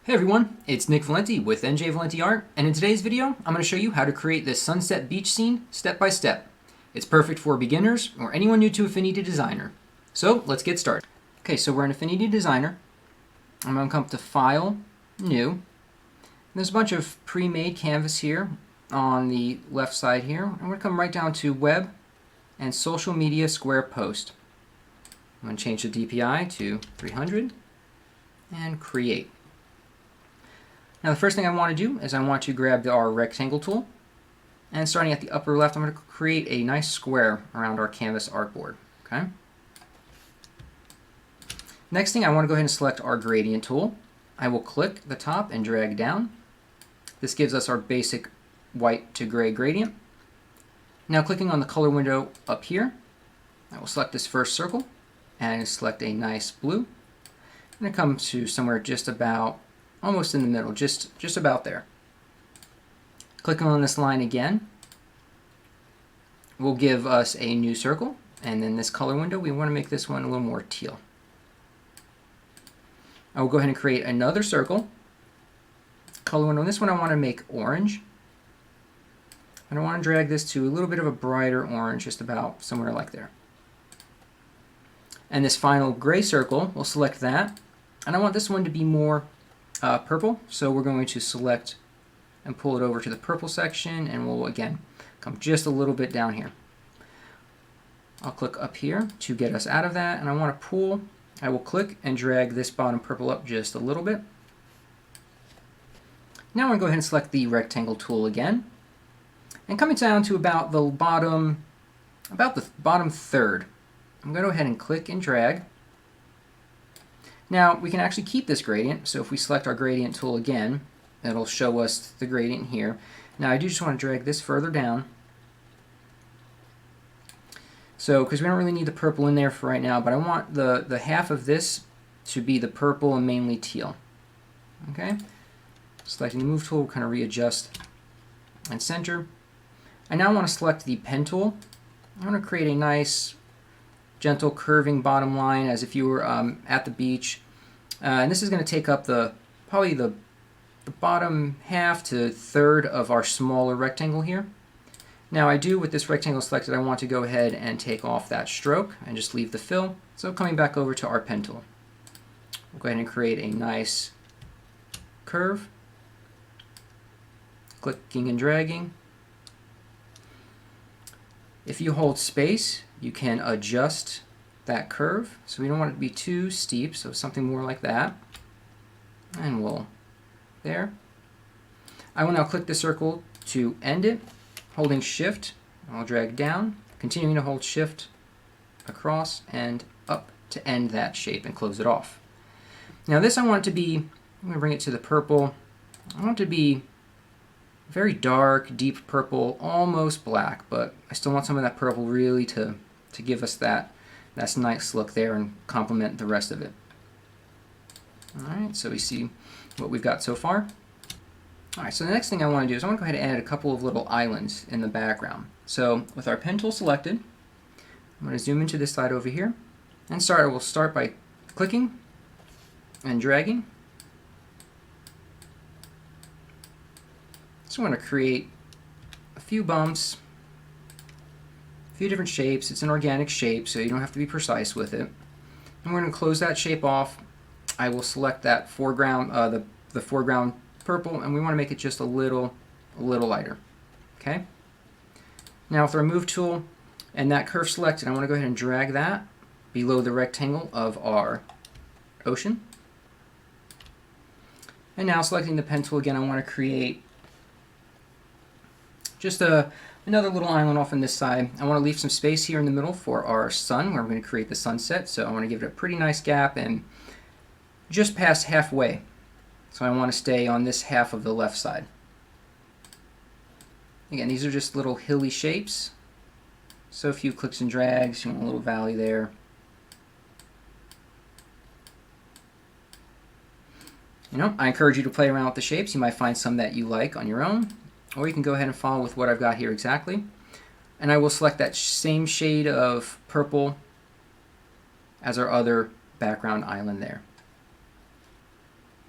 Hey everyone, it's Nick Valenti with NJ Valenti Art, and in today's video, I'm going to show you how to create this sunset beach scene step by step. It's perfect for beginners or anyone new to Affinity Designer. So let's get started. Okay, so we're in Affinity Designer. I'm going to come to File, New. There's a bunch of pre-made canvas here on the left side here. I'm going to come right down to Web and Social Media Square Post. I'm going to change the DPI to 300 and Create. Now the first thing I want to do is I want to grab our rectangle tool, and starting at the upper left, I'm going to create a nice square around our canvas artboard. Okay. Next thing, I want to go ahead and select our gradient tool. I will click the top and drag down. This gives us our basic white to gray gradient. Now clicking on the color window up here, I will select this first circle and select a nice blue. I'm going to come to somewhere just about almost in the middle, just about there. Clicking on this line again will give us a new circle, and then this color window, we want to make this one a little more teal. I will go ahead and create another circle. Color window, this one I want to make orange. And I want to drag this to a little bit of a brighter orange, just about somewhere like there. And this final gray circle, we'll select that. And I want this one to be more purple, so we're going to select and pull it over to the purple section, and we'll again come just a little bit down here. I'll click up here to get us out of that, and I want to pull. I will click and drag this bottom purple up just a little bit. Now I'm going to go ahead and select the rectangle tool again, and coming down to about the bottom third, I'm going to go ahead and click and drag. Now we can actually keep this gradient, so if we select our gradient tool again, it'll show us the gradient here. Now I do just want to drag this further down, so because we don't really need the purple in there for right now, but I want the half of this to be the purple and mainly teal. Okay, selecting the move tool, kind of readjust and center. I now want to select the pen tool. I want to create a nice gentle curving bottom line as if you were at the beach, and this is going to take up probably the bottom half to third of our smaller rectangle here. Now with this rectangle selected, I want to go ahead and take off that stroke and just leave the fill. So coming back over to our pen tool, we'll go ahead and create a nice curve, clicking and dragging. If you hold space, you can adjust that curve, so we don't want it to be too steep, so something more like that. And there. I will now click the circle to end it, holding shift. I'll drag down, continuing to hold shift across and up to end that shape and close it off. Now this I want it to be, I'm going to bring it to the purple. I want it to be very dark, deep purple, almost black, but I still want some of that purple really to give us that nice look there and complement the rest of it. Alright, so we see what we've got so far. Alright, so the next thing I want to do is I want to go ahead and add a couple of little islands in the background. So with our pen tool selected, I'm going to zoom into this side over here and we'll start by clicking and dragging. So I'm going to create a few bumps, a few different shapes. It's an organic shape, so you don't have to be precise with it. And we're going to close that shape off. I will select that foreground, the foreground purple, and we want to make it just a little lighter. Okay. Now with our move tool and that curve selected, I want to go ahead and drag that below the rectangle of our ocean. And now selecting the pen tool again, I want to create just another little island off on this side. I want to leave some space here in the middle for our sun, where we're going to create the sunset. So I want to give it a pretty nice gap and just past halfway. So I want to stay on this half of the left side. Again, these are just little hilly shapes. So a few clicks and drags, you want a little valley there. I encourage you to play around with the shapes. You might find some that you like on your own, or you can go ahead and follow with what I've got here exactly. And I will select that same shade of purple as our other background island there.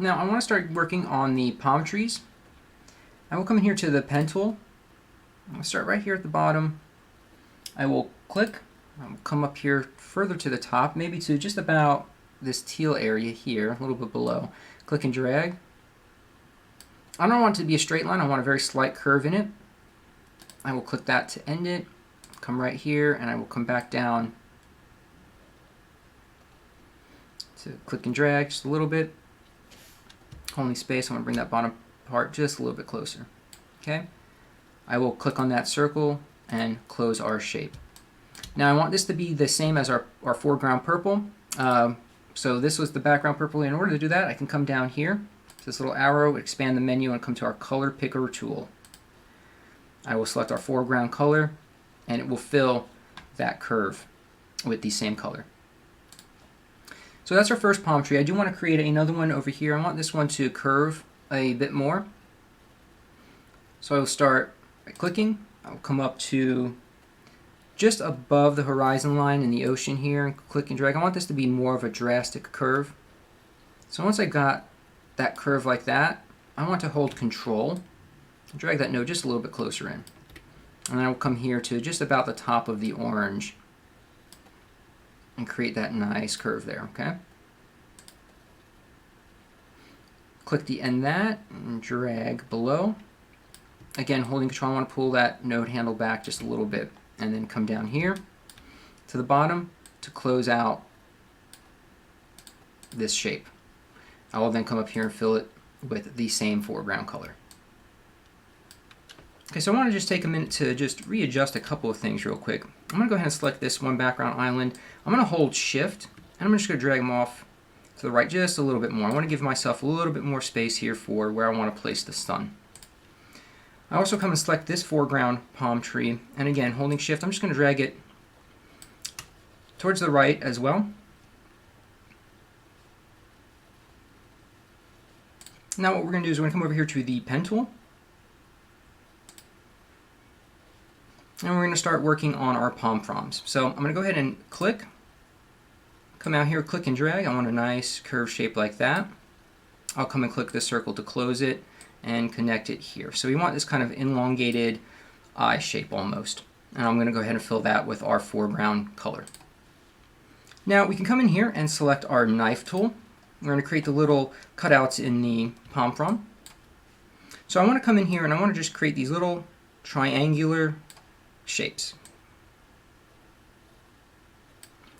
Now I want to start working on the palm trees. I will come in here to the pen tool. I'll start right here at the bottom. I will click. I'll come up here further to the top, maybe to just about this teal area here, a little bit below. Click and drag. I don't want it to be a straight line. I want a very slight curve in it. I will click that to end it. Come right here, and I will come back down to click and drag just a little bit. Holding space, I want to bring that bottom part just a little bit closer. Okay. I will click on that circle and close our shape. Now I want this to be the same as our foreground purple. So this was the background purple. In order to do that, I can come down here to this little arrow, expand the menu, and come to our color picker tool. I will select our foreground color, and it will fill that curve with the same color. So that's our first palm tree. I do want to create another one over here. I want this one to curve a bit more. So I will start by clicking. I'll come up to just above the horizon line in the ocean here and click and drag. I want this to be more of a drastic curve. So once I got that curve like that, I want to hold Control and drag that node just a little bit closer in. And then I will come here to just about the top of the orange and create that nice curve there, okay? Click the end that and drag below. Again, holding Control, I want to pull that node handle back just a little bit and then come down here to the bottom to close out this shape. I will then come up here and fill it with the same foreground color. Okay, so I want to just take a minute to just readjust a couple of things real quick. I'm going to go ahead and select this one background island. I'm going to hold Shift, and I'm just going to drag them off to the right just a little bit more. I want to give myself a little bit more space here for where I want to place the sun. I also come and select this foreground palm tree, and again, holding Shift, I'm just going to drag it towards the right as well. Now what we're going to do is we're going to come over here to the pen tool, and we're going to start working on our palm fronds. So I'm going to go ahead and click, come out here, click and drag. I want a nice curved shape like that. I'll come and click the circle to close it and connect it here. So we want this kind of elongated eye shape almost. And I'm going to go ahead and fill that with our foreground color. Now we can come in here and select our knife tool. We're going to create the little cutouts in the palm frond. So I want to come in here and I want to just create these little triangular shapes.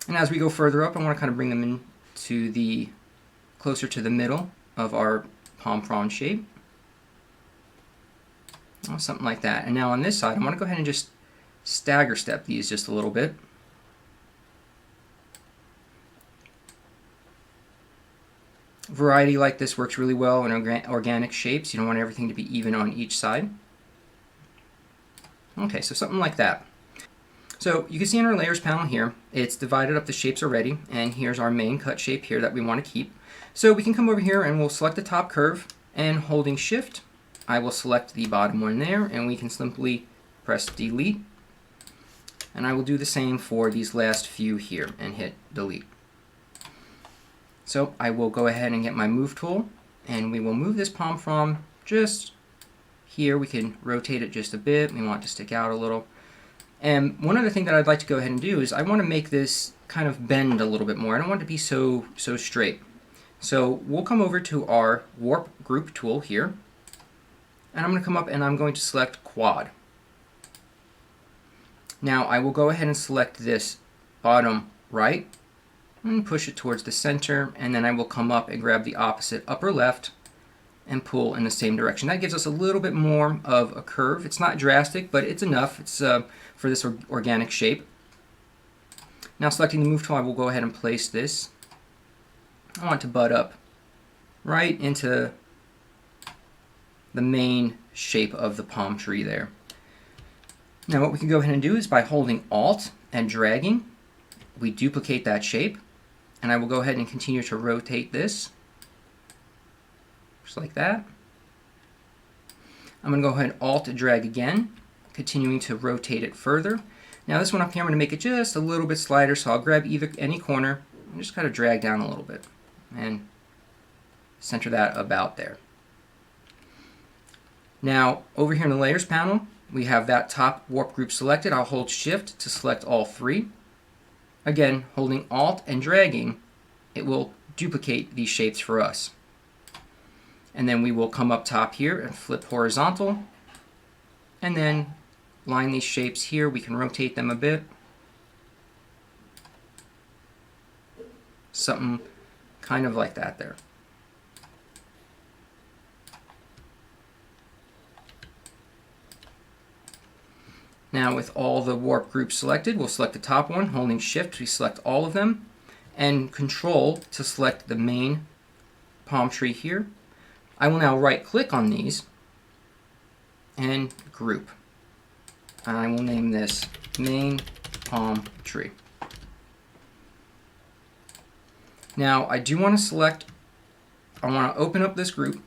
And as we go further up, I want to kind of bring them in to the closer to the middle of our palm frond shape. Oh, something like that. And now on this side, I want to go ahead and just stagger step these just a little bit. Variety like this works really well in organic shapes. You don't want everything to be even on each side. Okay, so something like that. So you can see in our layers panel here, it's divided up the shapes already, and here's our main cut shape here that we want to keep. So we can come over here and we'll select the top curve, and holding Shift, I will select the bottom one there, and we can simply press Delete. And I will do the same for these last few here and hit Delete. So I will go ahead and get my Move tool, and we will move this palm frond just here. We can rotate it just a bit. We want it to stick out a little. And one other thing that I'd like to go ahead and do is I want to make this kind of bend a little bit more. I don't want it to be so straight. So we'll come over to our Warp Group tool here, and I'm going to come up and I'm going to select Quad. Now I will go ahead and select this bottom right and push it towards the center, and then I will come up and grab the opposite upper left and pull in the same direction. That gives us a little bit more of a curve. It's not drastic, but it's enough. It's for this organic shape. Now selecting the Move tool, I will go ahead and place this. I want to butt up right into the main shape of the palm tree there. Now what we can go ahead and do is by holding Alt and dragging, we duplicate that shape, and I will go ahead and continue to rotate this just like that. I'm going to go ahead and Alt and drag again, continuing to rotate it further. Now this one up here, I'm going to make it just a little bit slighter, so I'll grab any corner and just kind of drag down a little bit. And center that about there. Now, over here in the Layers panel, we have that top warp group selected. I'll hold Shift to select all three. Again, holding Alt and dragging, it will duplicate these shapes for us. And then we will come up top here and flip horizontal, and then line these shapes here. We can rotate them a bit. Something kind of like that there. Now with all the warp groups selected, we'll select the top one, holding Shift, we select all of them, and Control to select the main palm tree here. I will now right click on these and group. And I will name this main palm tree. Now I do want to select, I want to open up this group,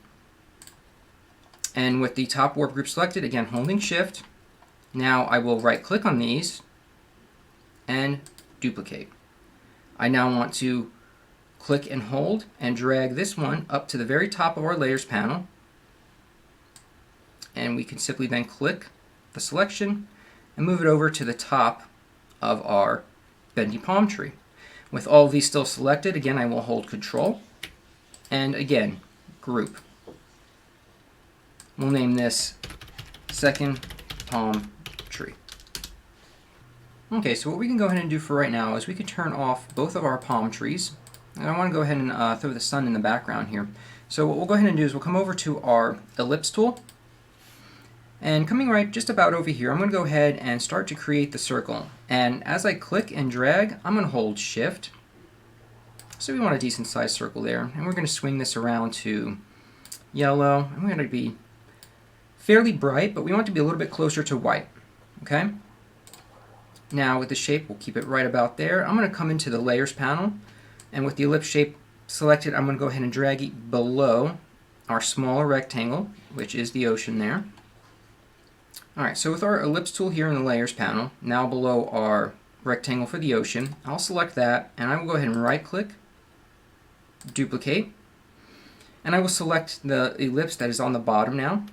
and with the top warp group selected, again holding Shift, now I will right click on these and duplicate. I now want to click and hold and drag this one up to the very top of our Layers panel, and we can simply then click the selection and move it over to the top of our bendy palm tree. With all of these still selected, again I will hold Control and again group. We'll name this second palm tree. Okay, so what we can go ahead and do for right now is we can turn off both of our palm trees. And I want to go ahead and throw the sun in the background here. So what we'll go ahead and do is we'll come over to our ellipse tool. And coming right just about over here, I'm going to go ahead and start to create the circle. And as I click and drag, I'm going to hold Shift. So we want a decent sized circle there. And we're going to swing this around to yellow. And we're going to be fairly bright, but we want it to be a little bit closer to white. Okay? Now with the shape, we'll keep it right about there. I'm going to come into the Layers panel, and with the ellipse shape selected, I'm going to go ahead and drag it below our smaller rectangle, which is the ocean there. Alright, so with our ellipse tool here in the Layers panel, now below our rectangle for the ocean, I'll select that, and I will go ahead and right click, duplicate, and I will select the ellipse that is on the bottom now.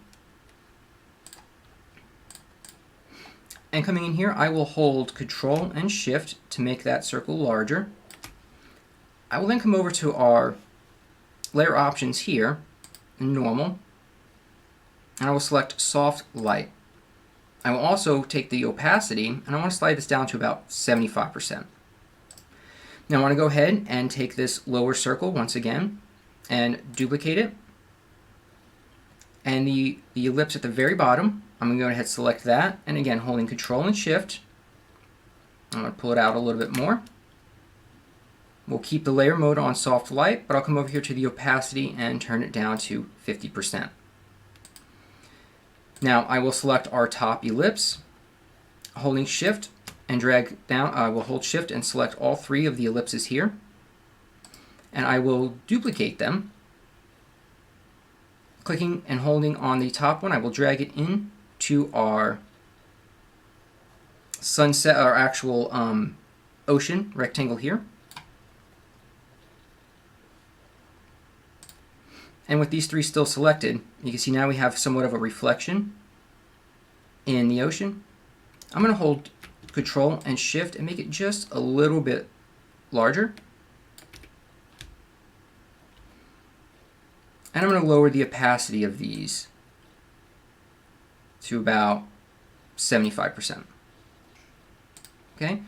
And coming in here, I will hold Control and Shift to make that circle larger. I will then come over to our layer options here, in Normal, and I will select Soft Light. I will also take the opacity, and I want to slide this down to about 75%. Now I want to go ahead and take this lower circle once again and duplicate it. And the ellipse at the very bottom, I'm going to go ahead and select that, and again holding Control and Shift, I'm going to pull it out a little bit more. We'll keep the layer mode on soft light, but I'll come over here to the opacity and turn it down to 50%. Now I will select our top ellipse, holding Shift and drag down. I will hold Shift and select all three of the ellipses here, and I will duplicate them. Clicking and holding on the top one, I will drag it in to our sunset, our actual ocean rectangle here. And with these three still selected, you can see now we have somewhat of a reflection in the ocean. I'm going to hold Control and Shift and make it just a little bit larger. And I'm going to lower the opacity of these to about 75%. Okay?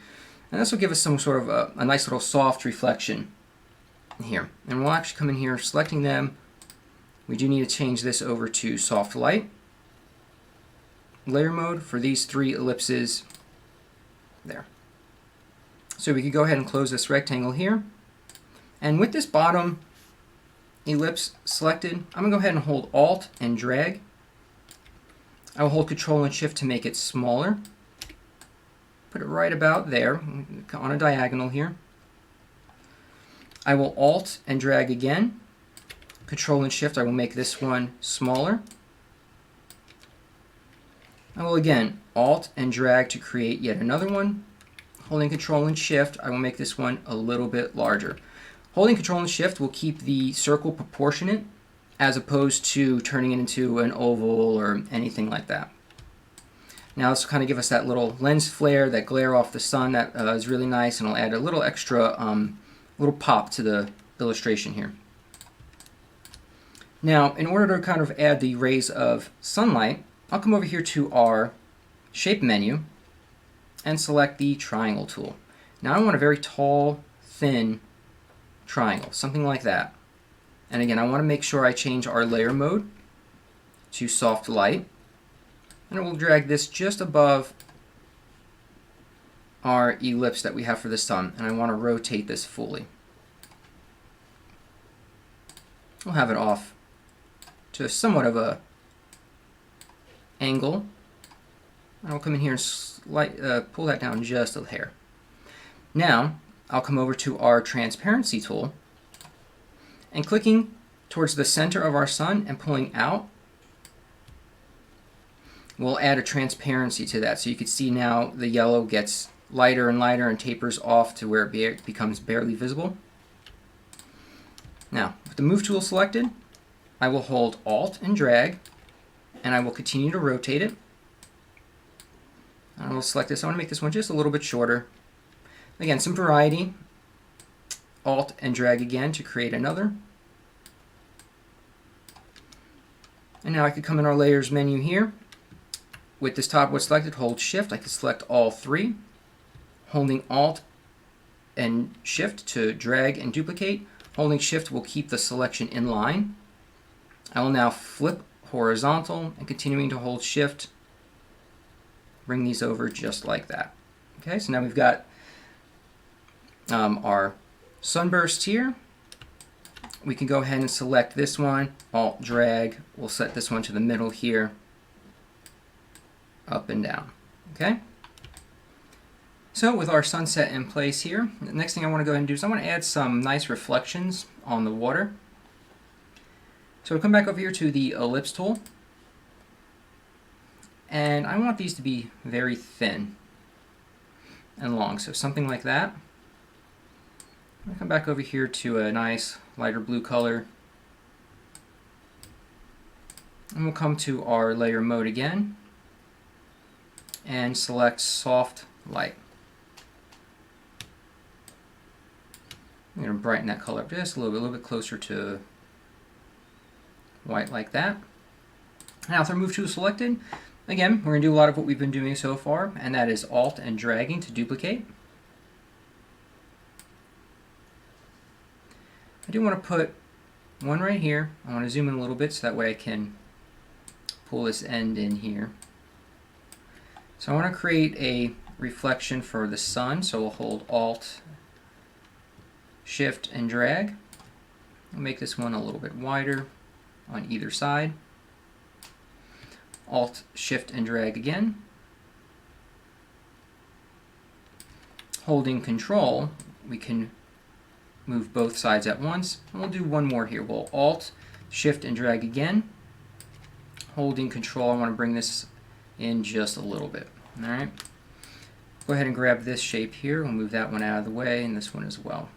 And this will give us some sort of a nice little soft reflection here. And we'll actually come in here, selecting them. We do need to change this over to soft light. Layer mode for these three ellipses there. So we could go ahead and close this rectangle here. And with this bottom ellipse selected, I'm going to go ahead and hold Alt and drag. I will hold Control and Shift to make it smaller. Put it right about there on a diagonal here. I will Alt and drag again. Control and Shift, I will make this one smaller. I will again Alt and drag to create yet another one. Holding Control and Shift, I will make this one a little bit larger. Holding Control and Shift will keep the circle proportionate as opposed to turning it into an oval or anything like that. Now this will kind of give us that little lens flare, that glare off the sun that is really nice, and will add a little extra little pop to the illustration here. Now, in order to kind of add the rays of sunlight, I'll come over here to our shape menu and select the triangle tool. Now I want a very tall, thin triangle, something like that. And again, I want to make sure I change our layer mode to soft light. And we'll drag this just above our ellipse that we have for the sun. And I want to rotate this fully. We'll have it off to somewhat of a angle. And I'll come in here and pull that down just a hair. Now, I'll come over to our transparency tool, and clicking towards the center of our sun and pulling out, we'll add a transparency to that. So you can see now the yellow gets lighter and lighter and tapers off to where it becomes barely visible. Now, with the Move tool selected, I will hold Alt and drag, and I will continue to rotate it. I will select this. I want to make this one just a little bit shorter. Again, some variety. Alt and drag again to create another. And now I could come in our layers menu here. With this top one selected, hold Shift. I can select all three. Holding Alt and Shift to drag and duplicate. Holding Shift will keep the selection in line. I will now flip horizontal and continuing to hold Shift, bring these over just like that. Okay, so now we've got our sunburst here. We can go ahead and select this one, Alt drag. We'll set this one to the middle here, up and down. Okay. So with our sunset in place here, the next thing I want to go ahead and do is I want to add some nice reflections on the water. So we'll come back over here to the ellipse tool, and I want these to be very thin and long, so something like that. I'll come back over here to a nice lighter blue color, and we'll come to our layer mode again and select soft light. I'm going to brighten that color up just a little bit closer to white like that. Now with our Move tool selected, again, we're going to do a lot of what we've been doing so far, and that is Alt and dragging to duplicate. I do want to put one right here. I want to zoom in a little bit so that way I can pull this end in here. So I want to create a reflection for the sun, so we'll hold Alt, Shift, and drag. I'll make this one a little bit wider on either side. Alt, Shift, and drag again. Holding Control, we can move both sides at once. And we'll do one more here. We'll Alt, Shift, and drag again. Holding Control, I want to bring this in just a little bit. All right. Go ahead and grab this shape here. We'll move that one out of the way, and this one as well.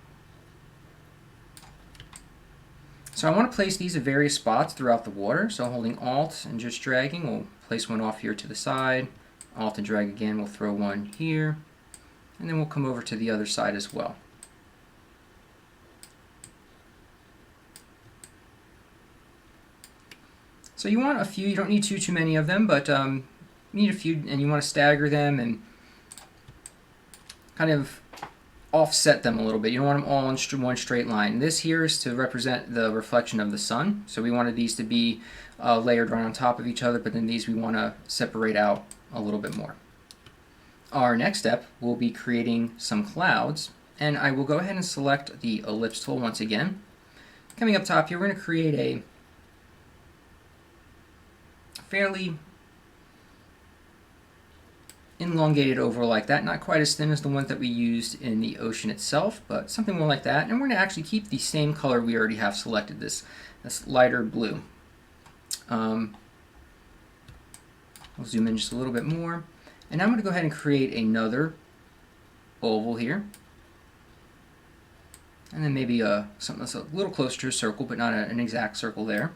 So I want to place these at various spots throughout the water. So holding Alt and just dragging, we'll place one off here to the side. Alt and drag again, we'll throw one here. And then we'll come over to the other side as well. So you want a few, you don't need too many of them, but you need a few, and you want to stagger them and kind of offset them a little bit. You don't want them all in one straight line. This here is to represent the reflection of the sun. So we wanted these to be layered right on top of each other, but then these we want to separate out a little bit more. Our next step will be creating some clouds, and I will go ahead and select the ellipse tool once again. Coming up top here, we're going to create a fairly elongated oval like that, not quite as thin as the ones that we used in the ocean itself, but something more like that. And we're going to actually keep the same color we already have selected, this lighter blue. I'll zoom in just a little bit more, and now I'm going to go ahead and create another oval here. And then maybe something that's a little closer to a circle, but not an exact circle there.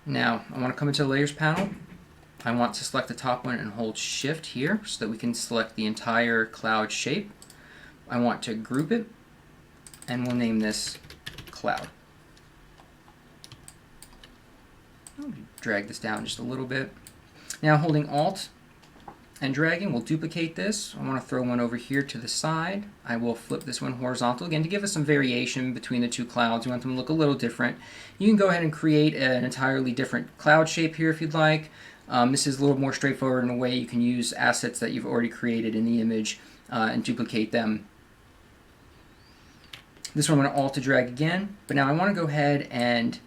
Now, I want to come into the Layers panel. I want to select the top one and hold Shift here so that we can select the entire cloud shape. I want to group it, and we'll name this Cloud. I'll drag this down just a little bit. Now, holding Alt and dragging, we'll duplicate this. I want to throw one over here to the side. I will flip this one horizontal again to give us some variation between the two clouds. We want them to look a little different. You can go ahead and create an entirely different cloud shape here if you'd like. This is a little more straightforward in a way you can use assets that you've already created in the image and duplicate them. This one I'm going to Alt to drag again, but now I want to go ahead and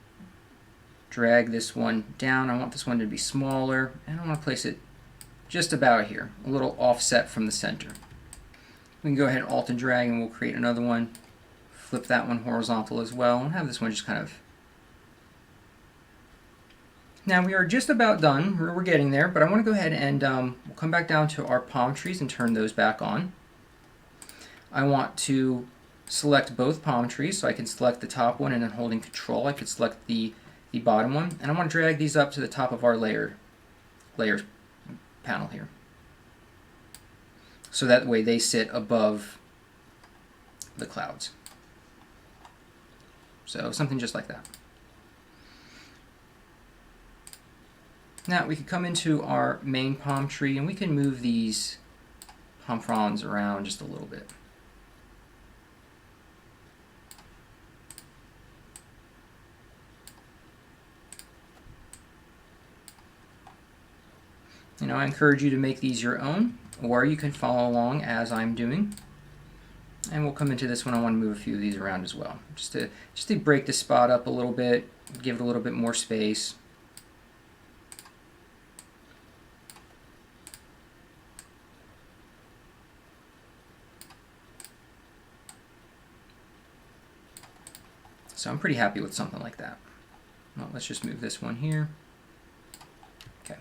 drag this one down. I want this one to be smaller, and I want to place it just about here, a little offset from the center. We can go ahead and Alt and drag, and we'll create another one. Flip that one horizontal as well, and have this one just kind of... Now we are just about done. We're getting there, but I want to go ahead and we'll come back down to our palm trees and turn those back on. I want to select both palm trees, so I can select the top one, and then holding Control, I could select the bottom one, and I want to drag these up to the top of our layers panel here, so that way they sit above the clouds. So something just like that. Now we could come into our main palm tree, and we can move these palm fronds around just a little bit. I encourage you to make these your own, or you can follow along as I'm doing. And we'll come into this one. I want to move a few of these around as well, just to break the spot up a little bit, give it a little bit more space. So I'm pretty happy with something like that. Well, let's just move this one here. Okay.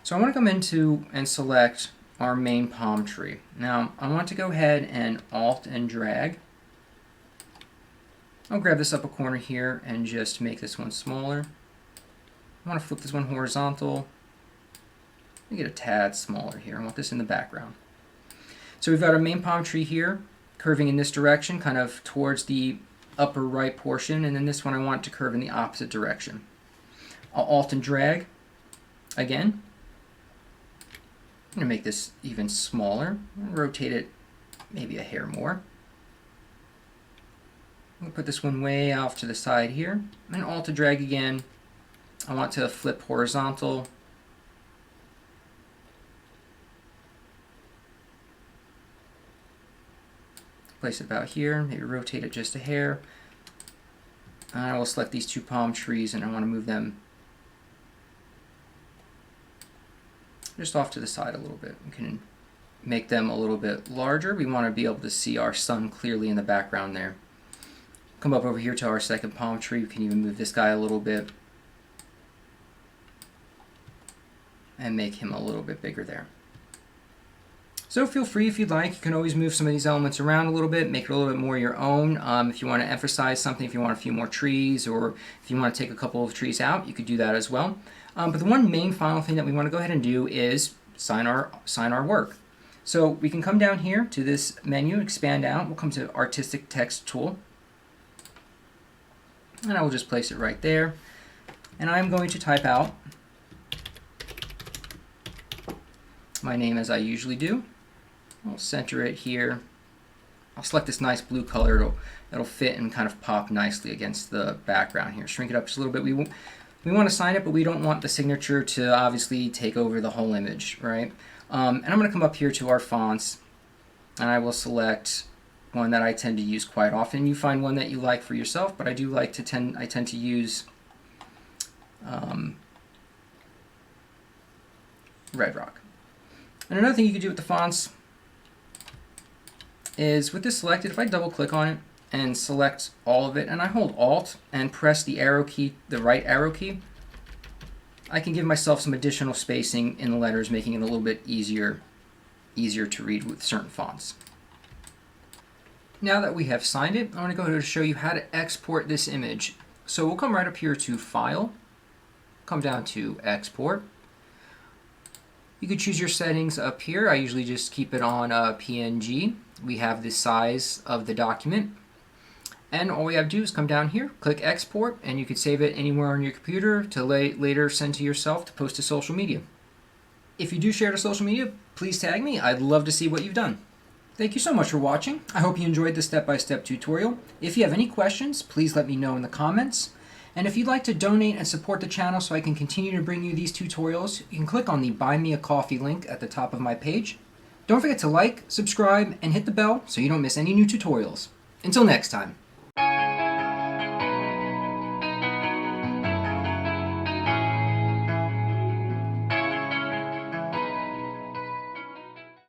So I want to come into and select our main palm tree. Now I want to go ahead and Alt and drag. I'll grab this up a corner here and just make this one smaller. I want to flip this one horizontal. Let me get a tad smaller here. I want this in the background. So we've got our main palm tree here, curving in this direction, kind of towards the upper right portion, and then this one I want to curve in the opposite direction. I'll Alt and drag again. I'm going to make this even smaller and rotate it maybe a hair more. We'll put this one way off to the side here, and Alt to drag again. I want to flip horizontal. Place it about here, maybe rotate it just a hair. And I will select these two palm trees, and I want to move them just off to the side a little bit. We can make them a little bit larger. We want to be able to see our sun clearly in the background there. Come up over here to our second palm tree. We can even move this guy a little bit and make him a little bit bigger there. So feel free if you'd like. You can always move some of these elements around a little bit, make it a little bit more your own. If you want to emphasize something, if you want a few more trees, or if you want to take a couple of trees out, you could do that as well. But the one main final thing that we want to go ahead and do is sign our work. So we can come down here to this menu, expand out. We'll come to Artistic Text Tool. And I will just place it right there. And I'm going to type out my name as I usually do. I'll center it here. I'll select this nice blue color. It'll fit and kind of pop nicely against the background here. Shrink it up just a little bit. We want to sign it, but we don't want the signature to obviously take over the whole image, right? And I'm going to come up here to our fonts, and I will select one that I tend to use quite often. You find one that you like for yourself, but I tend to use Red Rock. And another thing you could do with the fonts is with this selected, if I double click on it, and select all of it, and I hold Alt and press the arrow key, the right arrow key, I can give myself some additional spacing in the letters, making it a little bit easier to read with certain fonts. Now that we have signed it, I want to go ahead and show you how to export this image. So we'll come right up here to File, come down to Export. You could choose your settings up here. I usually just keep it on PNG. We have the size of the document. And all we have to do is come down here, click Export, and you can save it anywhere on your computer to later send to yourself to post to social media. If you do share to social media, please tag me. I'd love to see what you've done. Thank you so much for watching. I hope you enjoyed this step-by-step tutorial. If you have any questions, please let me know in the comments. And if you'd like to donate and support the channel so I can continue to bring you these tutorials, you can click on the Buy Me a Coffee link at the top of my page. Don't forget to like, subscribe, and hit the bell so you don't miss any new tutorials. Until next time.